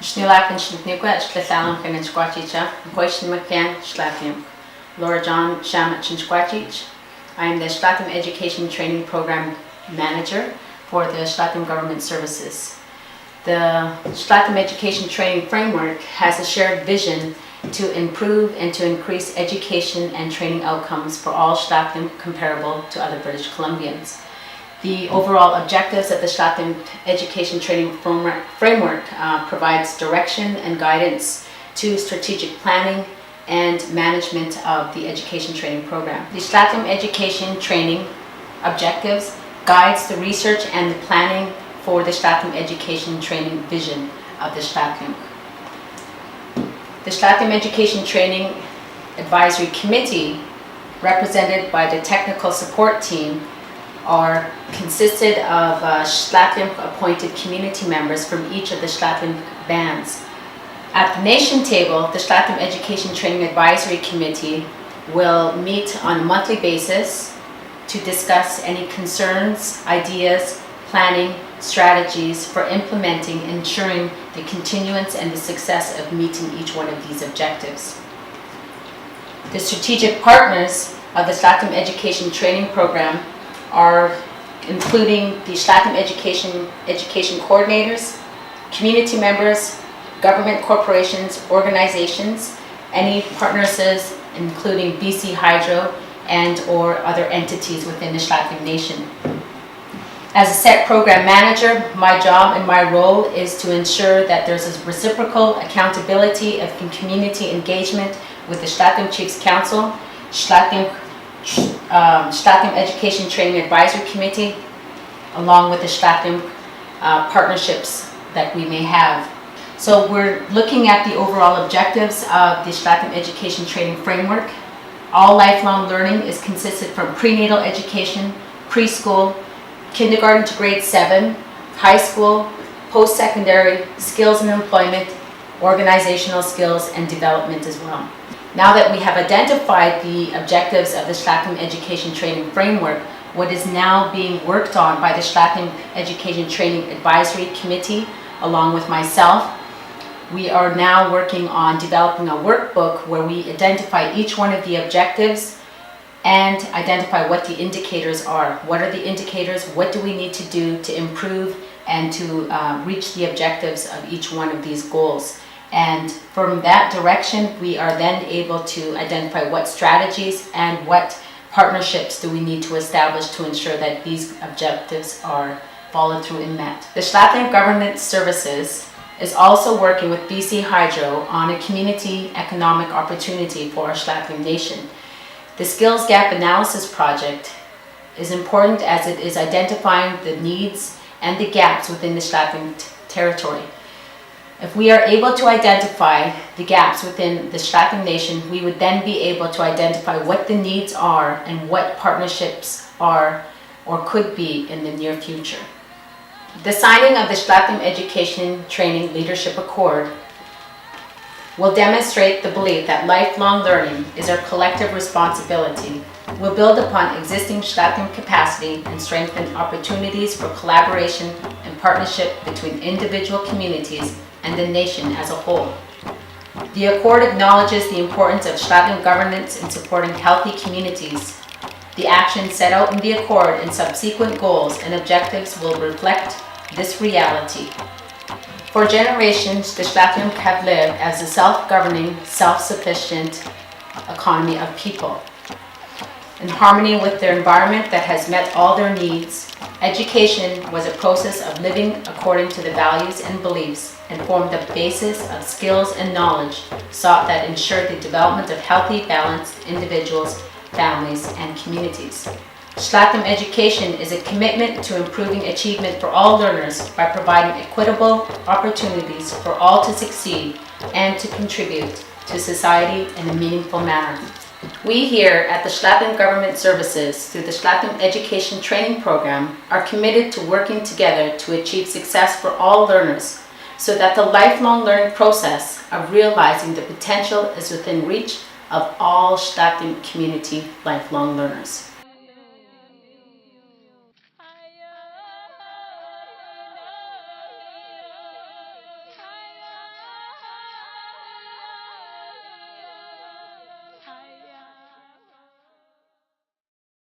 Shnilak and Shnipnikwa, Shlasalam and Squachicha, Question McCann, Shlatim. Laura John Shamat and Squachich. I am the Shlatim Education Training Program Manager for the Shlatim Government Services. The Shlatim Education Training Framework has a shared vision to improve and to increase education and training outcomes for all Shlatim comparable to other British Columbians. The overall objectives of the Shlatim Education Training Framework provides direction and guidance to strategic planning and management of the education training program. The Shlatim Education Training objectives guides the research and the planning for the Shlatim Education Training vision of the Shlatim. The Shlatim Education Training Advisory Committee, represented by the technical support team, are consisted of Shlatim appointed community members from each of the Shlatim bands. At the nation table, the Shlatim Education Training Advisory Committee will meet on a monthly basis to discuss any concerns, ideas, planning, strategies for implementing and ensuring the continuance and the success of meeting each one of these objectives. The strategic partners of the Shlatim Education Training Program are including the Shlatim education coordinators, community members, government corporations, organizations, any partners including BC Hydro and or other entities within the Shlatim Nation. As a SET program manager, my job and my role is to ensure that there's a reciprocal accountability of community engagement with the Shlatim Chiefs Council, Shlatim Education Training Advisory Committee, along with the Shlatim partnerships that we may have. So we're looking at the overall objectives of the Shlatim Education Training Framework. All lifelong learning is consisted from prenatal education, preschool, kindergarten to grade 7, high school, post-secondary, skills and employment, organizational skills and development as well. Now that we have identified the objectives of the Shlatim Education Training Framework, what is now being worked on by the Shlatim Education Training Advisory Committee, along with myself, we are now working on developing a workbook where we identify each one of the objectives and identify what the indicators are. What are the indicators? What do we need to do to improve and to reach the objectives of each one of these goals? And from that direction, we are then able to identify what strategies and what partnerships do we need to establish to ensure that these objectives are followed through and met. The Shlatim Government Services is also working with BC Hydro on a community economic opportunity for our Shlatim Nation. The Skills Gap Analysis Project is important as it is identifying the needs and the gaps within the Shlatim territory. If we are able to identify the gaps within the Shlatim Nation, we would then be able to identify what the needs are and what partnerships are or could be in the near future. The signing of the Shlatim Education Training Leadership Accord will demonstrate the belief that lifelong learning is our collective responsibility, will build upon existing Shlatim capacity and strengthen opportunities for collaboration and partnership between individual communities and the nation as a whole. The Accord acknowledges the importance of Shlatim governance in supporting healthy communities. The actions set out in the Accord and subsequent goals and objectives will reflect this reality. For generations, the Shlatim have lived as a self-governing, self-sufficient economy of people. In harmony with their environment that has met all their needs, education was a process of living according to the values and beliefs and formed the basis of skills and knowledge sought that ensured the development of healthy, balanced individuals, families, and communities. Shlatim education is a commitment to improving achievement for all learners by providing equitable opportunities for all to succeed and to contribute to society in a meaningful manner. We here at the Shlatim Government Services, through the Shlatim Education Training Program, are committed to working together to achieve success for all learners so that the lifelong learning process of realizing the potential is within reach of all Shlatim community lifelong learners.